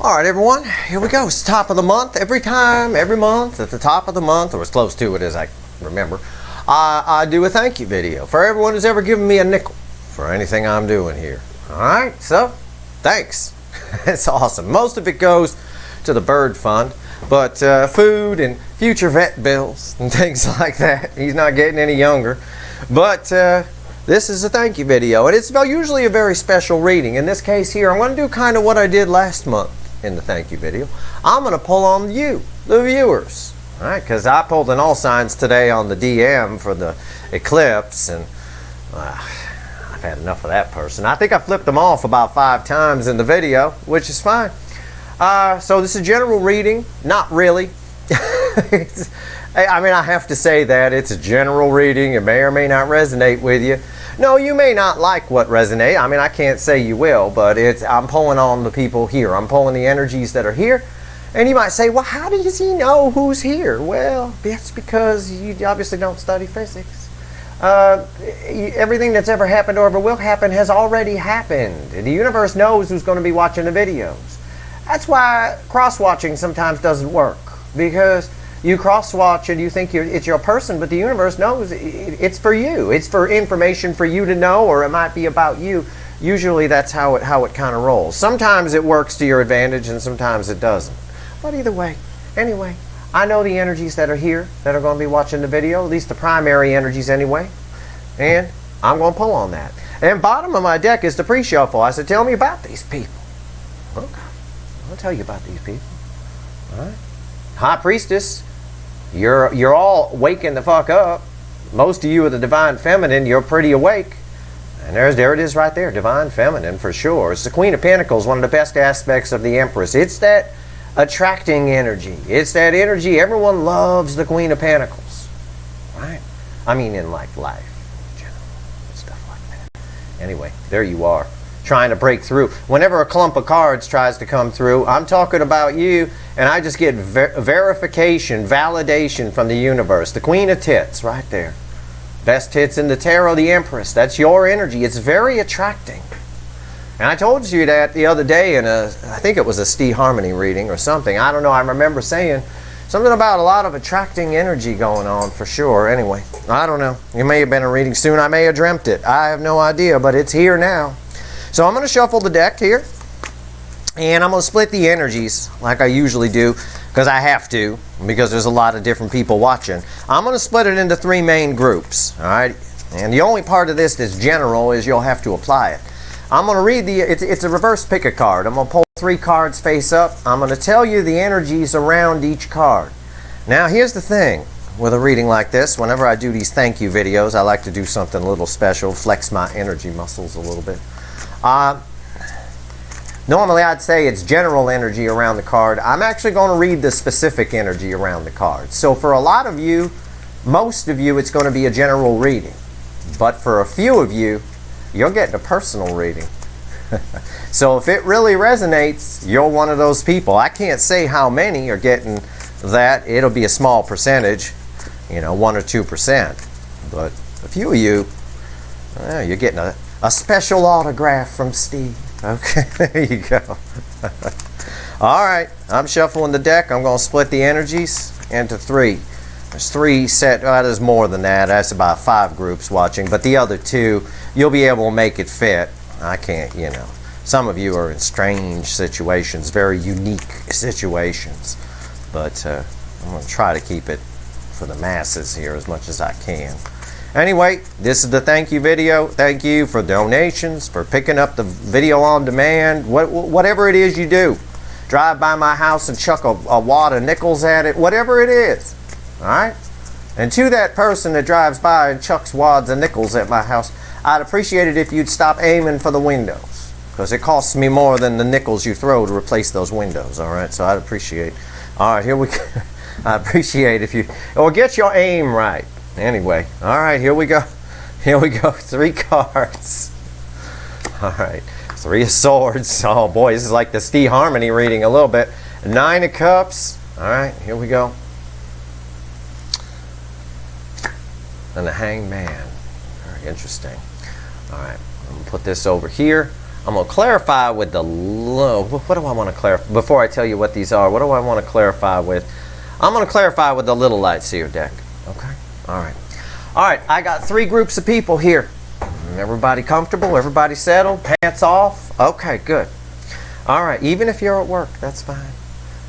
All right, everyone, here we go. It's the top of the month. Every month, at the top of the month, or as close to it as I remember, I do a thank you video for everyone who's ever given me a nickel for anything I'm doing here. All right, so thanks. It's awesome. Most of it goes to the bird fund, but food and future vet bills and things like that. He's not getting any younger. But this is a thank you video, and it's usually a very special reading. In this case here, I'm going to do kind of what I did last month in the thank you video. I'm going to pull on you, the viewers, all right? Because I pulled an all signs today on the DM for the eclipse, and I've had enough of that person. I think I flipped them off about 5 times in the video, which is fine. So this is a general reading. Not really. I mean, I have to say that it's a general reading. It may or may not resonate with you. No, you may not like what resonates. I mean, I can't say you will, but I'm pulling on the people here. I'm pulling the energies that are here. And you might say, well, how does he know who's here? Well, that's because you obviously don't study physics. Everything that's ever happened or ever will happen has already happened. The universe knows who's going to be watching the videos. That's why cross-watching sometimes doesn't work, because you cross-watch and you think it's your person, but the universe knows it's for you. It's for information for you to know, or it might be about you. Usually that's how it kind of rolls. Sometimes it works to your advantage and sometimes it doesn't. But either way, anyway, I know the energies that are here that are going to be watching the video, at least the primary energies anyway, and I'm going to pull on that. And bottom of my deck is the pre-shuffle. I said, tell me about these people. Okay, I'll tell you about these people. All right. Hi, Priestess. You're all waking the fuck up. Most of you are the Divine Feminine. You're pretty awake. And there it is right there, Divine Feminine for sure. It's the Queen of Pentacles, one of the best aspects of the Empress. It's that attracting energy. It's that energy. Everyone loves the Queen of Pentacles. Right? I mean, in like life, in general, stuff like that. Anyway, there you are, trying to break through. Whenever a clump of cards tries to come through, I'm talking about you, and I just get verification, validation from the universe. The Queen of Tits, right there. Best tits in the tarot, the Empress. That's your energy. It's very attracting. And I told you that the other day in I think it was a Steve Harmony reading or something. I don't know. I remember saying something about a lot of attracting energy going on for sure. Anyway, I don't know. It may have been a reading soon. I may have dreamt it. I have no idea, but it's here now. So I'm going to shuffle the deck here, and I'm going to split the energies like I usually do, because I have to, because there's a lot of different people watching. I'm going to split it into 3 main groups, all right? And the only part of this that's general is you'll have to apply it. I'm going to read it's a reverse pick a card. I'm going to pull 3 cards face up. I'm going to tell you the energies around each card. Now, here's the thing with a reading like this. Whenever I do these thank you videos, I like to do something a little special, flex my energy muscles a little bit. Normally I'd say it's general energy around the card. I'm actually going to read the specific energy around the card. So for a lot of you, most of you, it's going to be a general reading. But for a few of you, you're getting a personal reading. So if it really resonates, you're one of those people. I can't say how many are getting that. It'll be a small percentage, 1 or 2%. But a few of you, you're getting a special autograph from Steve. Okay, there you go. All right, I'm shuffling the deck. I'm going to split the energies into 3. There's 3 set. There's more than that. That's about 5 groups watching. But the other 2, you'll be able to make it fit. I can't, Some of you are in strange situations, very unique situations. But I'm going to try to keep it for the masses here as much as I can. Anyway, this is the thank you video. Thank you for donations, for picking up the video on demand, whatever it is you do. Drive by my house and chuck a wad of nickels at it, whatever it is. All right? And to that person that drives by and chucks wads of nickels at my house, I'd appreciate it if you'd stop aiming for the windows, because it costs me more than the nickels you throw to replace those windows. All right? So I'd appreciate. All right, here we go. I appreciate if you, or get your aim right. Anyway, all right, here we go. Here we go. 3 cards. All right, 3 of Swords. Oh boy, this is like the Steve Harmony reading a little bit. 9 of Cups. All right, here we go. And the Hanged Man. Very interesting. All right, I'm gonna put this over here. I'm going to clarify with the low. What do I want to clarify? Before I tell you what these are, what do I want to clarify with? I'm going to clarify with the little light seer deck. Okay? All right. All right, I got 3 groups of people here. Everybody comfortable? Everybody settled? Pants off? Okay, good. All right, even if you're at work, that's fine.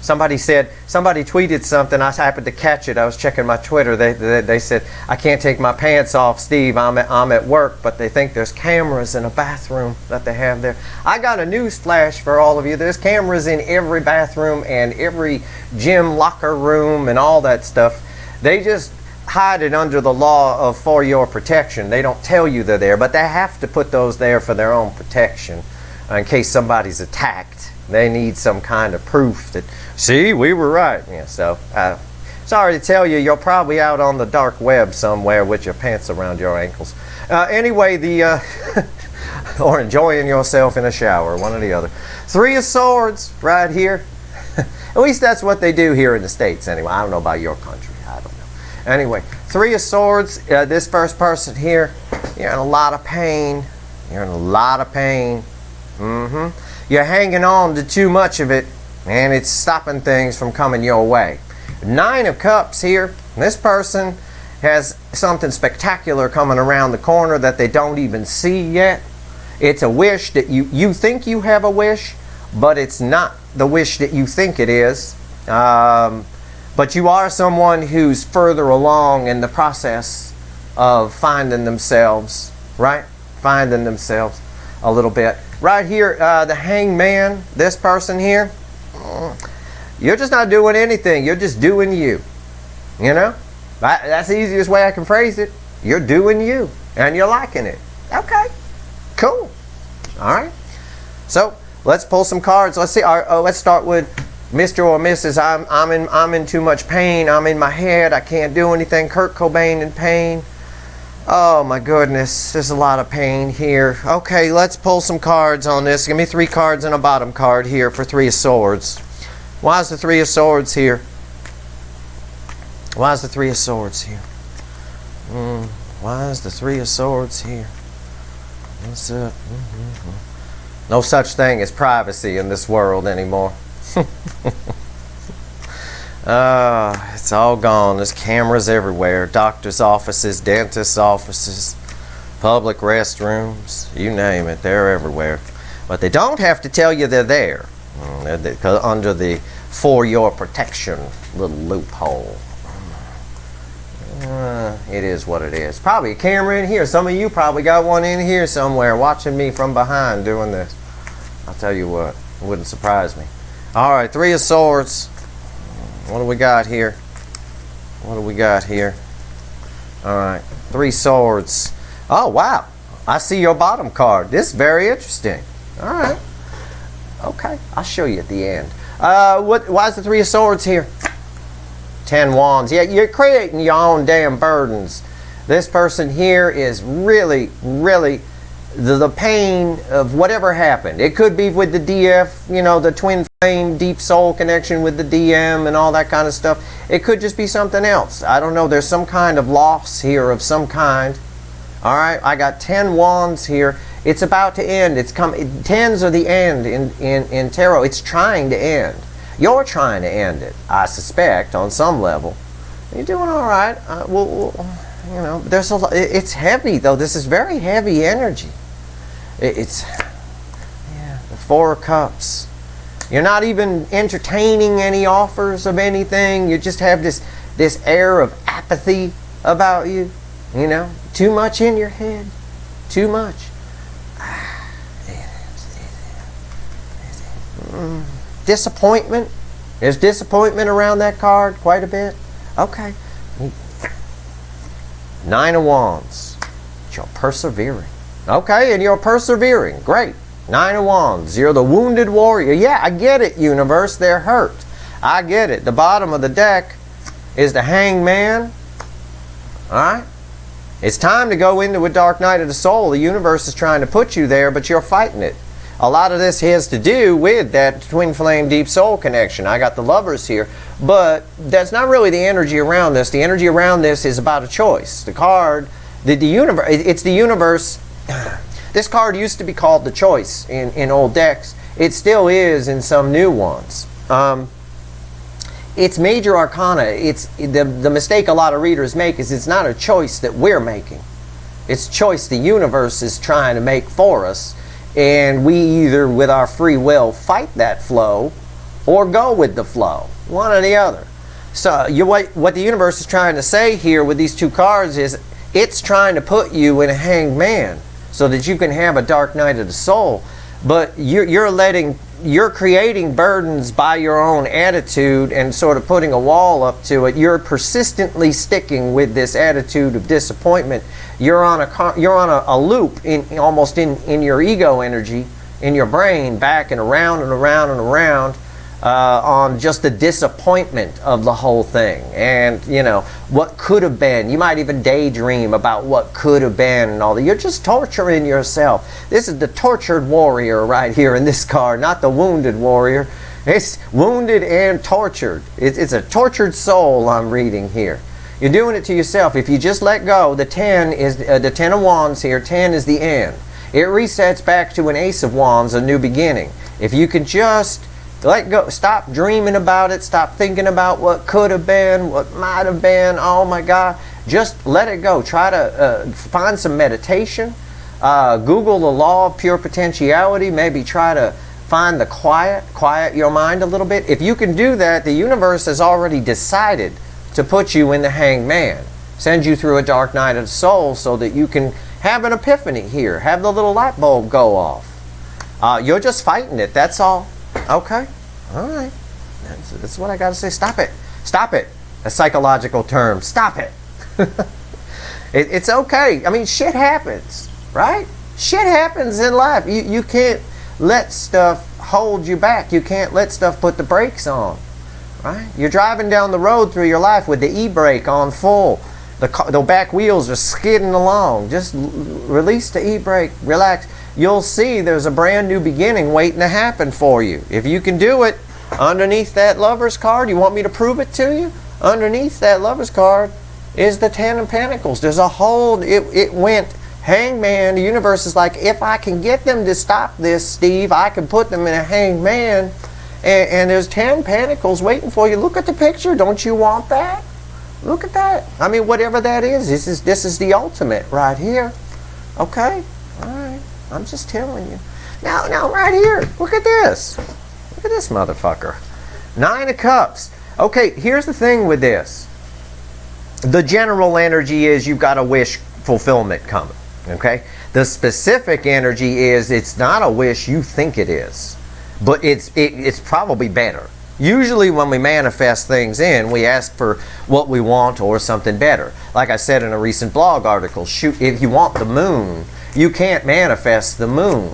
Somebody tweeted something, I happened to catch it. I was checking my Twitter. They said, I can't take my pants off, Steve. I'm at work, but they think there's cameras in a bathroom that they have there. I got a news flash for all of you. There's cameras in every bathroom and every gym locker room and all that stuff. They just hide it under the law of for your protection. They don't tell you they're there, but they have to put those there for their own protection in case somebody's attacked. They need some kind of proof that, see, we were right. Yeah, so, sorry to tell you, you're probably out on the dark web somewhere with your pants around your ankles. Anyway, or enjoying yourself in a shower, one or the other. 3 of Swords right here. At least that's what they do here in the States anyway. I don't know about your country. I don't know. Anyway, 3 of Swords. This first person here, you're in a lot of pain. You're in a lot of pain. You're hanging on to too much of it, and it's stopping things from coming your way. 9 of Cups here. This person has something spectacular coming around the corner that they don't even see yet. It's a wish that you think you have a wish, but it's not the wish that you think it is. But you are someone who's further along in the process of finding themselves, right? Finding themselves a little bit. Right here, the Hangman, this person here, you're just not doing anything. You're just doing you. You know? That's the easiest way I can phrase it. You're doing you, and you're liking it. Okay, cool. All right. So let's pull some cards. Let's see. Let's start with Mr. or Mrs. I'm in too much pain. I'm in my head. I can't do anything. Kurt Cobain in pain. Oh my goodness, there's a lot of pain here. Okay, let's pull some cards on this. Give me 3 cards and a bottom card here for 3 of Swords. Why is the 3 of Swords here? Why is the 3 of Swords here? Why is the 3 of Swords here? What's up? No such thing as privacy in this world anymore. It's all gone. There's cameras everywhere. Doctors' offices, dentists' offices, public restrooms, you name it. They're everywhere. But they don't have to tell you they're there. Under the for your protection little loophole. It is what it is. Probably a camera in here. Some of you probably got one in here somewhere watching me from behind doing this. I'll tell you what. It wouldn't surprise me. All right, 3 of Swords. What do we got here? What do we got here? All right, 3 Swords. Oh, wow. I see your bottom card. This is very interesting. All right. Okay, I'll show you at the end. Why is the 3 of Swords here? 10 Wands. Yeah, you're creating your own damn burdens. This person here is really, really the pain of whatever happened. It could be with the DF, you know, the twin flame, deep soul connection with the DM and all that kind of stuff. It could just be something else. I don't know. There's some kind of loss here of some kind. All right, I got 10 Wands here. It's about to end. It's coming. 10s are the end in tarot. It's trying to end. You're trying to end it, I suspect, on some level. You're doing all right. Well, you know, there's a lot. It's heavy though. This is very heavy energy. It's the 4 of Cups. You're not even entertaining any offers of anything. You just have this air of apathy about you. You know, too much in your head. Too much. Disappointment. There's disappointment around that card quite a bit. Okay. 9 of Wands. You're persevering. Okay, and you're persevering. Great. 9 of Wands. You're the wounded warrior. Yeah, I get it, universe. They're hurt. I get it. The bottom of the deck is the Hangman. Alright? It's time to go into a dark night of the soul. The universe is trying to put you there, but you're fighting it. A lot of this has to do with that twin flame deep soul connection. I got the Lovers here, but that's not really the energy around this. The energy around this is about a choice. The card, the universe, it's the universe. This card used to be called the Choice in old decks. It still is in some new ones. It's major arcana. It's the mistake a lot of readers make is it's not a choice that we're making. It's a choice the universe is trying to make for us, and we either with our free will fight that flow or go with the flow, one or the other. So what the universe is trying to say here with these two cards is it's trying to put you in a hanged man so that you can have a dark night of the soul, but you're creating burdens by your own attitude and sort of putting a wall up to it. You're persistently sticking with this attitude of disappointment. You're on a loop almost in your ego energy, in your brain, back and around and around and around, on just the disappointment of the whole thing. And what could have been. You might even daydream about what could have been and all that. You're just torturing yourself. This is the tortured warrior right here in this card, not the wounded warrior. It's wounded and tortured. It's a tortured soul I'm reading here. You're doing it to yourself. If you just let go, the 10 is the 10 of Wands here. 10 is the end. It resets back to an Ace of Wands, a new beginning. If you can just let go, stop dreaming about it, stop thinking about what could have been, what might have been, oh my God. Just let it go. Try to find some meditation. Google the law of pure potentiality. Maybe try to find the quiet your mind a little bit. If you can do that, the universe has already decided to put you in the hanged man, send you through a dark night of the soul so that you can have an epiphany here, have the little light bulb go off. You're just fighting it, that's all. Okay, all right. That's what I got to say. Stop it. Stop it. A psychological term. Stop it. It's okay. I mean, shit happens, right? Shit happens in life. You can't let stuff hold you back. You can't let stuff put the brakes on. Right? You're driving down the road through your life with the e-brake on full. The back wheels are skidding along. Just release the e-brake. Relax. You'll see there's a brand new beginning waiting to happen for you. If you can do it, underneath that Lover's card, you want me to prove it to you? Underneath that Lover's card is the 10 of Pentacles. There's a whole, it went hangman. The universe is like, if I can get them to stop this, Steve, I can put them in a hangman. And there's 10 Pentacles waiting for you. Look at the picture. Don't you want that? Look at that. I mean, whatever that is, this is the ultimate right here. Okay? All right. I'm just telling you. Now, right here. Look at this. Look at this motherfucker. 9 of Cups. Okay, here's the thing with this. The general energy is you've got a wish fulfillment coming. Okay? The specific energy is it's not a wish you think it is. But it's probably better. Usually when we manifest things in, we ask for what we want or something better. Like I said in a recent blog article, shoot, if you want the moon, you can't manifest the moon.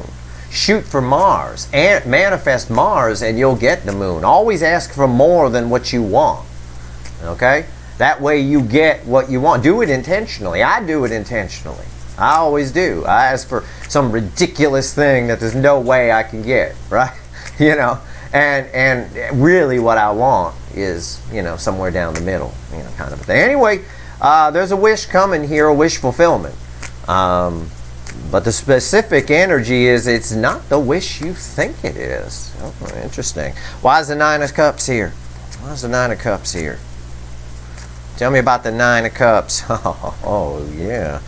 Shoot for Mars. And manifest Mars and you'll get the moon. Always ask for more than what you want. Okay? That way you get what you want. Do it intentionally. I do it intentionally. I always do. I ask for some ridiculous thing that there's no way I can get. Right? And really what I want is, somewhere down the middle, kind of a thing. Anyway, there's a wish coming here, a wish fulfillment. But the specific energy is it's not the wish you think it is. Oh, interesting. Why is the 9 of Cups here? Why is the 9 of Cups here? Tell me about the 9 of Cups. Oh, yeah.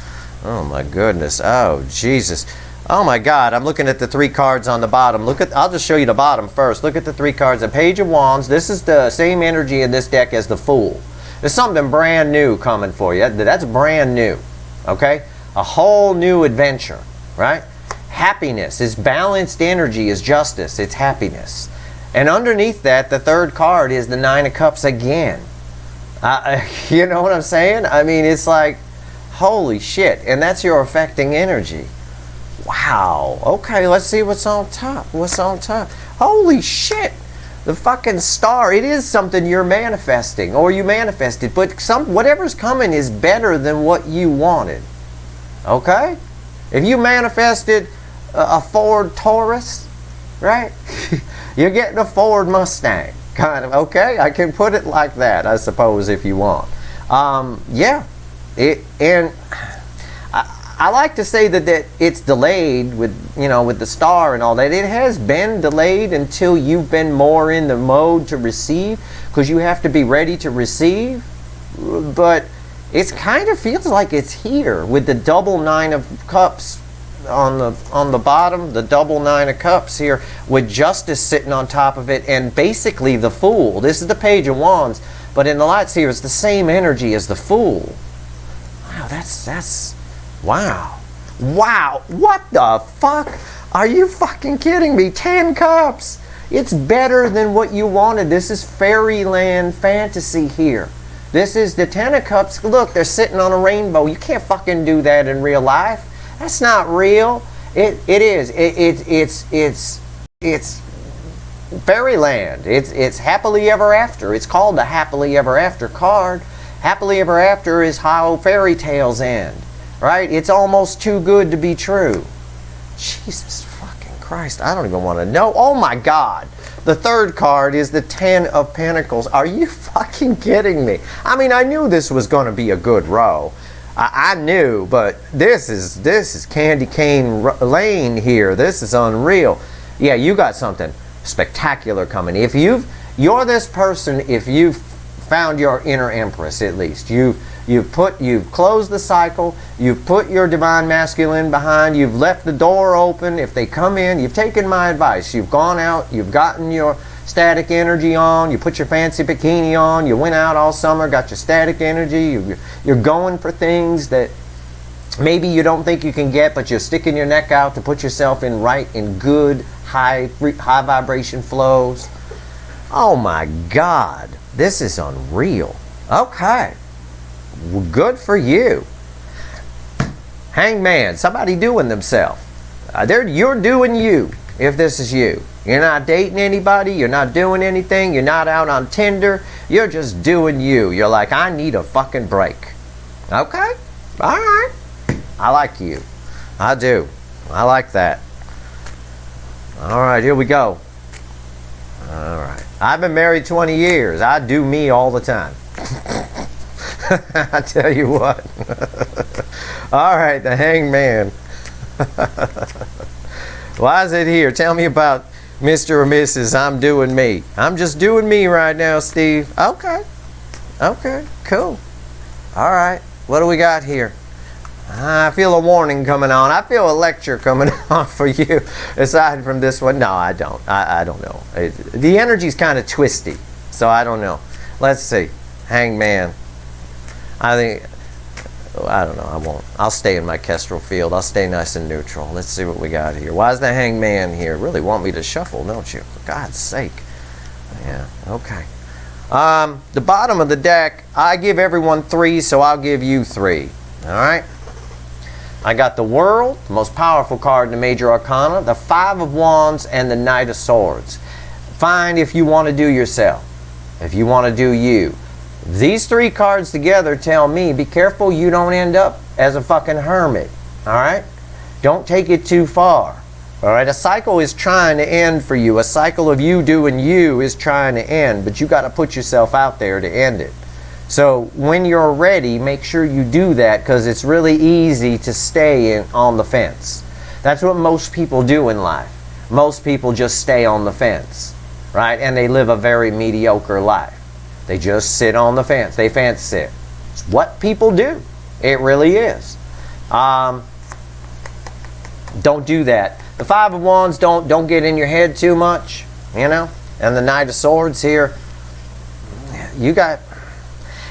Oh, my goodness. Oh, Jesus. Oh my God, I'm looking at the 3 cards on the bottom. I'll just show you the bottom first. Look at the 3 cards. The Page of Wands. This is the same energy in this deck as the Fool. There's something brand new coming for you. That's brand new. Okay? A whole new adventure. Right? Happiness is balanced energy, is justice. It's happiness. And underneath that, the 3rd card is the 9 of Cups again. You know what I'm saying? I mean, it's like, holy shit. And that's your affecting energy. Wow. Okay, let's see what's on top. What's on top? Holy shit. The fucking star. It is something you're manifesting or you manifested, but whatever's coming is better than what you wanted. Okay? If you manifested a Ford Taurus, right? You're getting a Ford Mustang. Kind of. Okay? I can put it like that, I suppose, if you want. Yeah. I like to say that it's delayed with, with the star and all that. It has been delayed until you've been more in the mode to receive, because you have to be ready to receive. But it kind of feels like it's here with the double 9 of cups on the bottom, the double 9 of cups here with justice sitting on top of it, and basically the fool. This is the page of wands, but in the lights here it's the same energy as the fool. Wow, that's wow, what the fuck? Are you fucking kidding me? 10 cups. It's better than what you wanted. This is fairyland fantasy here. This is the 10 of cups. Look, they're sitting on a rainbow. You can't fucking do that in real life. That's not real. It is. It's fairyland. It's happily ever after. It's called the happily ever after card. Happily ever after is how fairy tales end, right? It's almost too good to be true. Jesus fucking Christ! I don't even want to know. Oh my God! The third card is the 10 of Pentacles. Are you fucking kidding me? I mean, I knew this was going to be a good row. I knew, but this is candy cane lane here. This is unreal. Yeah, you got something spectacular coming. If you're this person, if you've found your inner empress, at least you've closed the cycle, you've put your divine masculine behind, you've left the door open. If they come in, you've taken my advice, you've gone out, you've gotten your static energy on, you put your fancy bikini on, you went out all summer, got your static energy, you're going for things that maybe you don't think you can get, but you're sticking your neck out to put yourself in good high vibration flows. Oh my God, this is unreal. Okay, well, good for you. Hangman, somebody doing themselves. You're doing you, if this is you. You're not dating anybody, you're not doing anything, you're not out on Tinder, you're just doing you. You're like, I need a fucking break. Okay, alright. I like you. I do. I like that. Alright, here we go. Alright. I've been married 20 years. I do me all the time. I tell you what. Alright, the Hangman. Why is it here? Tell me about Mr. or Mrs. I'm doing me. I'm just doing me right now, Steve. Okay. Okay, cool. Alright, what do we got here? I feel a warning coming on. I feel a lecture coming on for you. Aside from this one, no, I don't. I don't know. The energy's kind of twisty, so I don't know. Let's see. Hangman. I don't know. I won't. I'll stay in my Kestrel field. I'll stay nice and neutral. Let's see what we got here. Why is the Hangman here? Really want me to shuffle, don't you? For God's sake. Yeah. Okay. The bottom of the deck, I give everyone 3, so I'll give you 3. All right. I got the World, the most powerful card in the Major Arcana, the 5 of Wands, and the Knight of Swords. Fine if you want to do yourself, if you want to do you. These 3 cards together tell me, be careful you don't end up as a fucking hermit, all right? Don't take it too far, all right? A cycle is trying to end for you. A cycle of you doing you is trying to end, but you got to put yourself out there to end it. So when you're ready, make sure you do that, because it's really easy to stay on the fence. That's what most people do in life. Most people just stay on the fence, right? And they live a very mediocre life. They just sit on the fence. They fence sit. It's what people do. It really is. Don't do that. The 5 of Wands, don't get in your head too much, you know? And the Knight of Swords here, you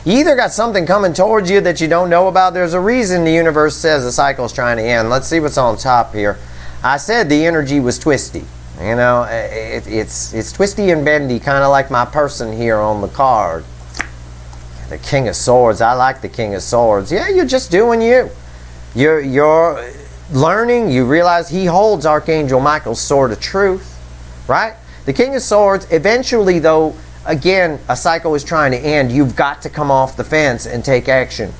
either got something coming towards you that you don't know about. There's a reason the universe says the cycle's trying to end. Let's see what's on top here. I said the energy was twisty. You know, it's twisty and bendy, kind of like my person here on the card. The King of Swords. I like the King of Swords. Yeah, you're just doing you. You're learning. You realize he holds Archangel Michael's sword of truth, right? The King of Swords, eventually though, again, a cycle is trying to end. You've got to come off the fence and take action.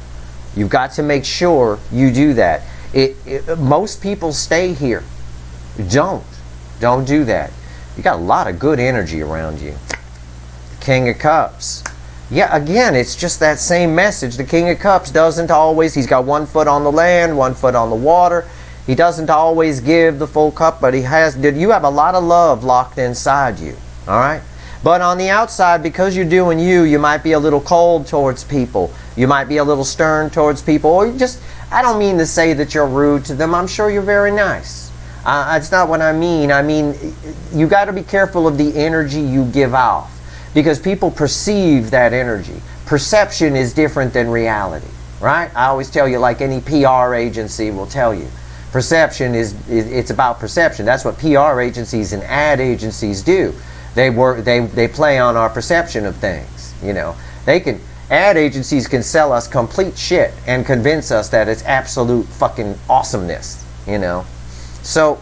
You've got to make sure you do that. Most people stay here. Don't do that. You got a lot of good energy around you. The King of Cups. Yeah, again, it's just that same message. The King of Cups doesn't always, he's got 1 foot on the land, 1 foot on the water. He doesn't always give the full cup, but he has, you have a lot of love locked inside you, all right? But on the outside, because you're doing you, you might be a little cold towards people. You might be a little stern towards people. Or you just, I don't mean to say that you're rude to them. I'm sure you're very nice. That's not what I mean. I mean, you got to be careful of the energy you give off, because people perceive that energy. Perception is different than reality, right? I always tell you, like any PR agency will tell you. Perception it's about perception. That's what PR agencies and ad agencies do. They play on our perception of things. You know, ad agencies can sell us complete shit and convince us that it's absolute fucking awesomeness. You know, so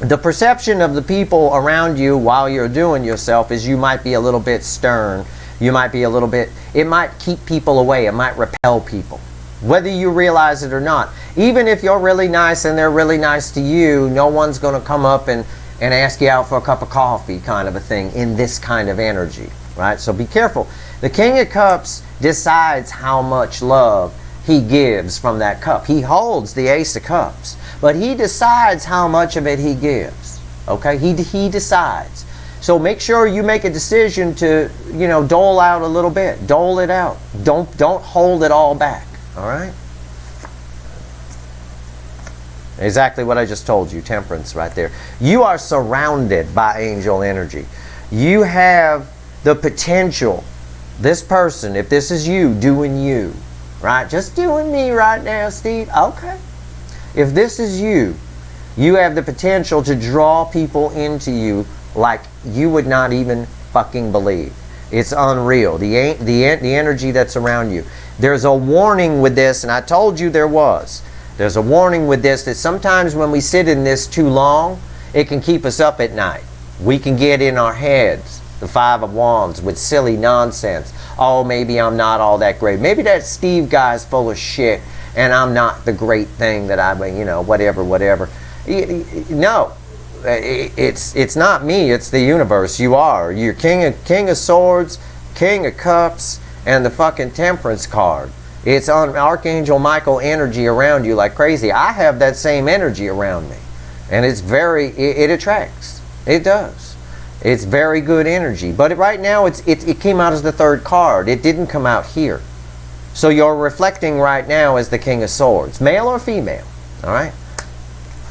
the perception of the people around you while you're doing yourself is you might be a little bit stern. You might be a little bit. It might keep people away. It might repel people, whether you realize it or not. Even if you're really nice and they're really nice to you, no one's going to come up and ask you out for a cup of coffee, kind of a thing, in this kind of energy, right? So be careful. The King of Cups decides how much love he gives from that cup. He holds the Ace of Cups, but he decides how much of it he gives, okay? He decides. So make sure you make a decision to, you know, dole out a little bit. Dole it out. Don't hold it all back, all right? Exactly what I just told you, Temperance right there. You are surrounded by angel energy. You have the potential, this person, if this is you, doing you, right? Just doing me right now, Steve. Okay. If this is you, you have the potential to draw people into you like you would not even fucking believe. It's unreal, the energy that's around you. There's a warning with this, and I told you there was. There's a warning with this that sometimes when we sit in this too long, it can keep us up at night. We can get in our heads, the 5 of Wands, with silly nonsense. Oh, maybe I'm not all that great. Maybe that Steve guy's full of shit and I'm not the great thing that I, you know, whatever. No, it's not me, it's the universe. You are. You're King of Swords, King of Cups, and the fucking Temperance card. It's on Archangel Michael energy around you like crazy. I have that same energy around me. And it's it attracts. It does. It's very good energy. But right now, it came out as the 3rd card. It didn't come out here. So you're reflecting right now as the King of Swords. Male or female. All right?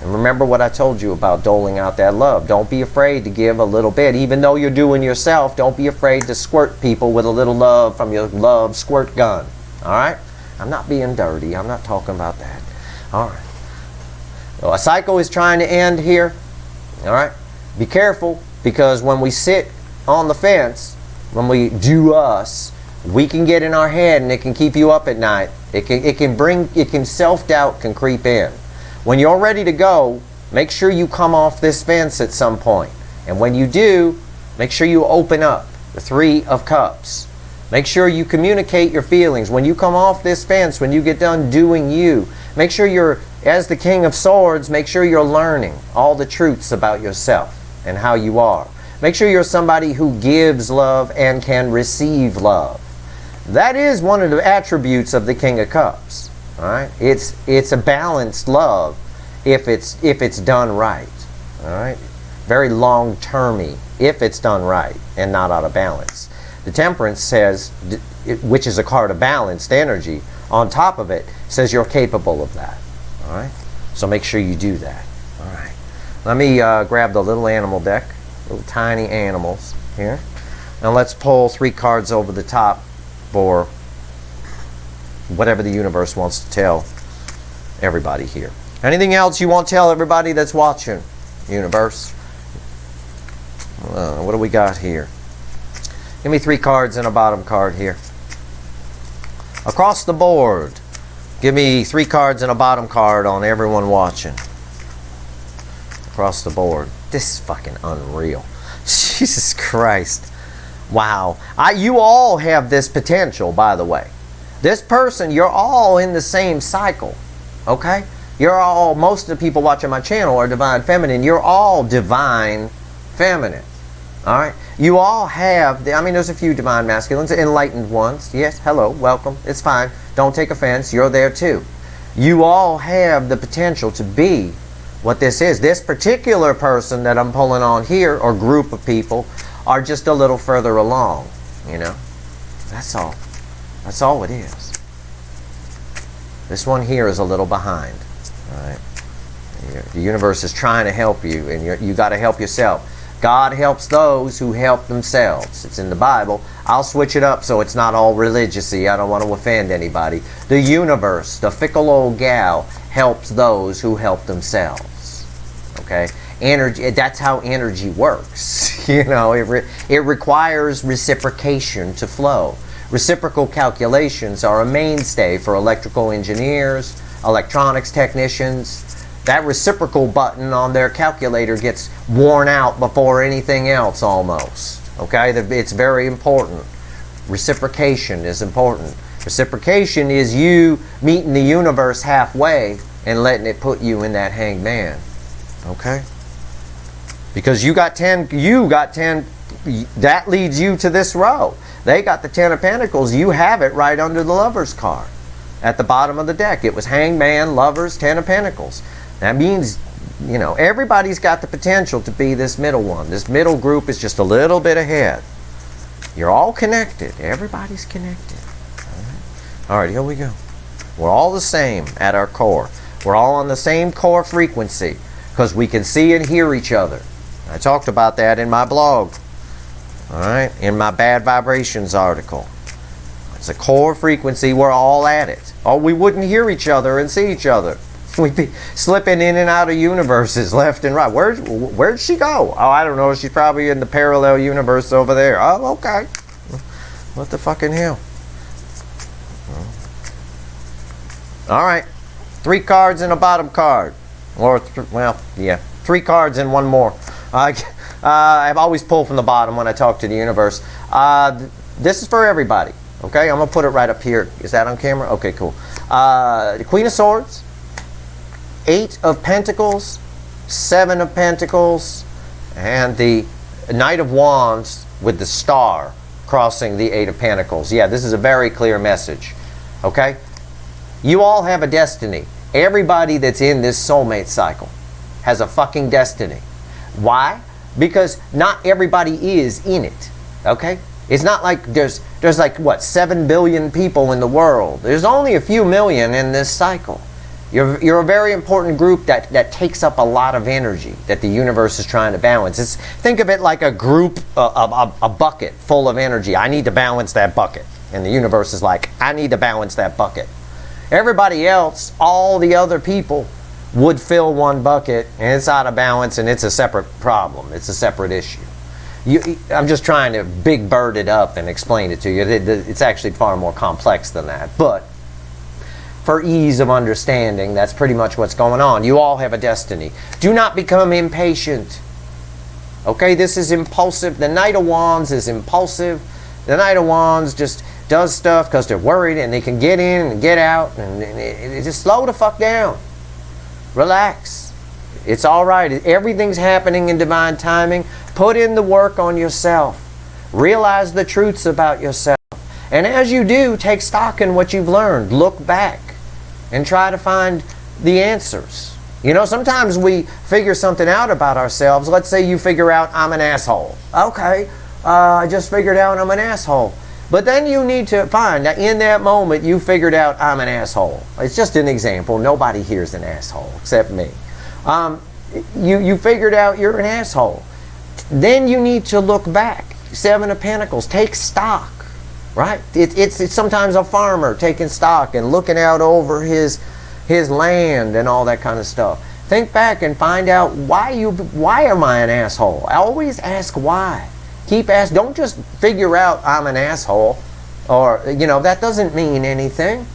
And remember what I told you about doling out that love. Don't be afraid to give a little bit. Even though you're doing yourself, don't be afraid to squirt people with a little love from your love squirt gun. All right? I'm not being dirty. I'm not talking about that. All right. So a cycle is trying to end here. All right? Be careful, because when we sit on the fence, when we do us, we can get in our head and it can keep you up at night. Self-doubt can creep in. When you're ready to go, make sure you come off this fence at some point. And when you do, make sure you open up the 3 of Cups. Make sure you communicate your feelings. When you come off this fence, when you get done doing you, make sure you're, as the King of Swords, make sure you're learning all the truths about yourself and how you are. Make sure you're somebody who gives love and can receive love. That is one of the attributes of the King of Cups. All right? It's a balanced love if it's done right. All right? Very long-termy if it's done right and not out of balance. The Temperance says, which is a card of balanced energy, on top of it says you're capable of that. All right? So make sure you do that. All right. Let me grab the little animal deck, little tiny animals here. Now let's pull 3 cards over the top for whatever the universe wants to tell everybody here. Anything else you want to tell everybody that's watching, universe? What do we got here? Give me 3 cards and a bottom card here. Across the board, give me 3 cards and a bottom card on everyone watching. Across the board. This is fucking unreal. Jesus Christ. Wow. You all have this potential, by the way. This person, you're all in the same cycle. Okay? You're all, most of the people watching my channel are divine feminine. You're all divine feminine. All right? You all have, I mean, there's a few divine masculines, enlightened ones. Yes, hello, welcome. It's fine. Don't take offense. You're there too. You all have the potential to be what this is. This particular person that I'm pulling on here, or group of people, are just a little further along, you know? That's all. That's all it is. This one here is a little behind. All right? The universe is trying to help you, and you got to help yourself. God helps those who help themselves. It's in the Bible. I'll switch it up so it's not all religious-y. I don't want to offend anybody. The universe, the fickle old gal, helps those who help themselves. Okay? Energy, that's how energy works. You know, it requires reciprocation to flow. Reciprocal calculations are a mainstay for electrical engineers, electronics technicians. That reciprocal button on their calculator gets worn out before anything else almost. Okay? It's very important. Reciprocation is important. Reciprocation is you meeting the universe halfway and letting it put you in that hanged man. Okay? Because you got 10, that leads you to this row. They got the 10 of Pentacles. You have it right under the Lover's card. At the bottom of the deck. It was Hanged Man, Lovers, 10 of Pentacles. That means, you know, everybody's got the potential to be this middle one. This middle group is just a little bit ahead. You're all connected. Everybody's connected. All right, here we go. We're all the same at our core. We're all on the same core frequency because we can see and hear each other. I talked about that in my blog. All right, in my Bad Vibrations article. It's a core frequency. We're all at it. Or we wouldn't hear each other and see each other. We'd be slipping in and out of universes left and right. Where'd she go? Oh, I don't know. She's probably in the parallel universe over there. Oh, okay. What the fucking hell? All right. 3 cards and a bottom card. Or, well, yeah. 3 cards and one more. I've always pulled from the bottom when I talk to the universe. This is for everybody. Okay? I'm going to put it right up here. Is that on camera? Okay, cool. The Queen of Swords. 8 of Pentacles, 7 of Pentacles, and the Knight of Wands with the star crossing the 8 of Pentacles. Yeah, this is a very clear message. Okay? You all have a destiny. Everybody that's in this soulmate cycle has a fucking destiny. Why? Because not everybody is in it. Okay? It's not like there's like, what, 7 billion people in the world. There's only a few million in this cycle. You're a very important group that takes up a lot of energy that the universe is trying to balance. Think of it like a group, a bucket full of energy. I need to balance that bucket. And the universe is like, I need to balance that bucket. Everybody else, all the other people, would fill one bucket, and it's out of balance, and it's a separate problem. It's a separate issue. I'm just trying to big bird it up and explain it to you. It's actually far more complex than that. But for ease of understanding, that's pretty much what's going on. You all have a destiny. Do not become impatient. Okay, this is impulsive. The Knight of Wands is impulsive. The Knight of Wands just does stuff because they're worried and they can get in and get out. And just slow the fuck down. Relax. It's all right. Everything's happening in divine timing. Put in the work on yourself. Realize the truths about yourself. And as you do, take stock in what you've learned. Look back and try to find the answers. You know, sometimes we figure something out about ourselves. Let's say you figure out, I'm an asshole. Okay, I just figured out I'm an asshole. But then you need to find that in that moment you figured out I'm an asshole. It's just an example. Nobody here is an asshole except me. You figured out you're an asshole. Then you need to look back. 7 of Pentacles. Take stock. Right? It's sometimes a farmer taking stock and looking out over his land and all that kind of stuff. Think back and find out why am I an asshole? I always ask why. Keep asking. Don't just figure out I'm an asshole, or that doesn't mean anything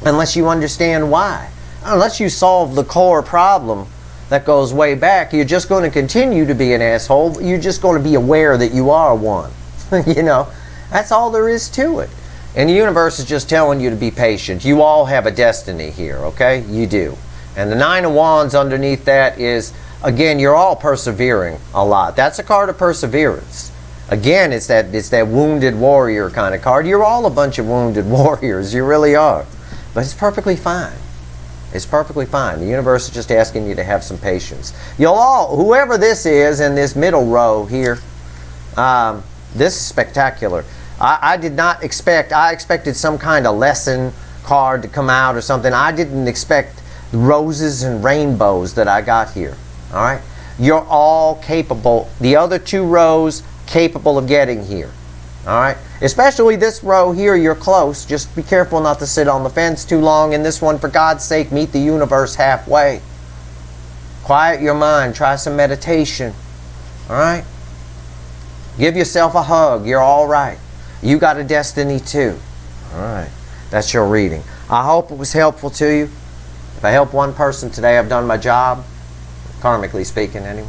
unless you understand why. Unless you solve the core problem that goes way back, you're just going to continue to be an asshole. You're just going to be aware that you are one. That's all there is to it. And the universe is just telling you to be patient. You all have a destiny here, okay? You do. And the 9 of Wands underneath that is again, you're all persevering a lot. That's a card of perseverance. Again, it's that wounded warrior kind of card. You're all a bunch of wounded warriors. You really are. But it's perfectly fine. It's perfectly fine. The universe is just asking you to have some patience. You'll all, whoever this is in this middle row here, this is spectacular. I did not expect, I expected some kind of lesson card to come out or something. I didn't expect roses and rainbows that I got here. All right? You're all capable. The other two rows, capable of getting here. All right? Especially this row here, you're close. Just be careful not to sit on the fence too long. And this one, for God's sake, meet the universe halfway. Quiet your mind. Try some meditation. All right? Give yourself a hug. You're all right. You got a destiny too. All right. That's your reading. I hope it was helpful to you. If I help one person today, I've done my job. Karmically speaking, anyway.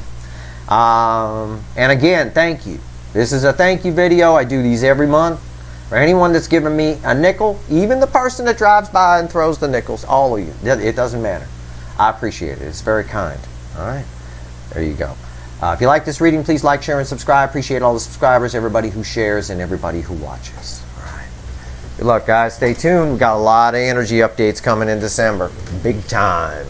And again, thank you. This is a thank you video. I do these every month. For anyone that's given me a nickel, even the person that drives by and throws the nickels, all of you. It doesn't matter. I appreciate it. It's very kind. All right? There you go. If you like this reading, please like, share, and subscribe. Appreciate all the subscribers, everybody who shares, and everybody who watches. All right. Good luck, guys. Stay tuned. We've got a lot of energy updates coming in December. Big time.